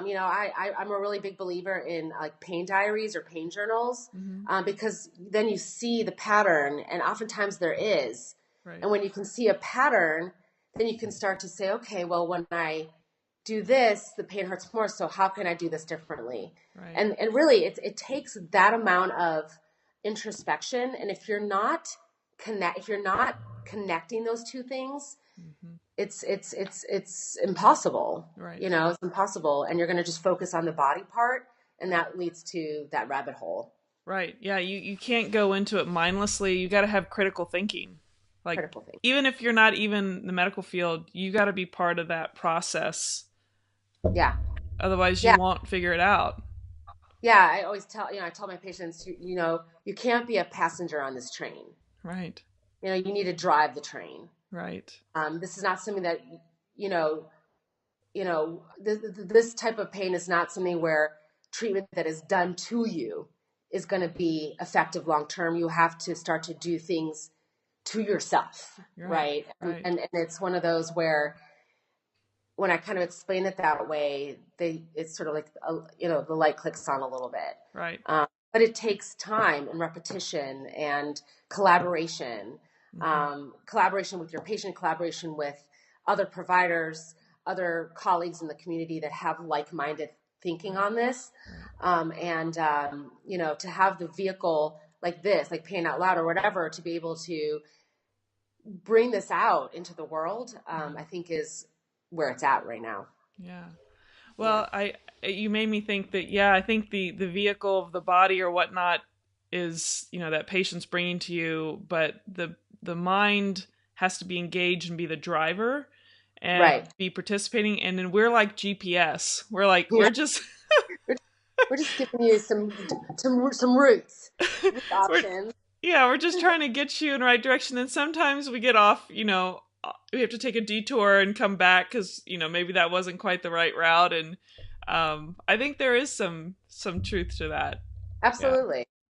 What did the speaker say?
I'm a really big believer in like pain diaries or pain journals, because then you see the pattern, and oftentimes there is. Right. And when you can see a pattern, then you can start to say, okay, well, when I do this, the pain hurts more. So how can I do this differently? Right. And really, it takes that amount of introspection. And if you're not connecting those two things, it's impossible. Right. It's impossible, and you're going to just focus on the body part, and that leads to that rabbit hole. Right. Yeah, you can't go into it mindlessly. You got to have critical thinking. Like, Critical thing. even if you're not even in the medical field, you got to be part of that process. Yeah. Otherwise, you won't figure it out. Yeah, I always tell my patients, you can't be a passenger on this train. Right. You need to drive the train. Right. This is not something that, this type of pain is not something where treatment that is done to you is going to be effective long term. You have to start to do things to yourself, right? And it's one of those where, when I kind of explain it that way, it's sort of like, the light clicks on a little bit. Right. But it takes time and repetition and collaboration, collaboration with your patient, collaboration with other providers, other colleagues in the community that have like-minded thinking on this. To have the vehicle like this, like Pain Out Loud or whatever, to be able to bring this out into the world, I think is where it's at right now. Yeah. Well, you made me think that, I think the vehicle of the body or whatnot is, that patient's bringing to you, but the mind has to be engaged and be the driver and be participating. And then we're like GPS. We're like, we're just giving you some routes options. We're just trying to get you in the right direction. And sometimes we get off, we have to take a detour and come back because, maybe that wasn't quite the right route. And I think there is some truth to that. Absolutely.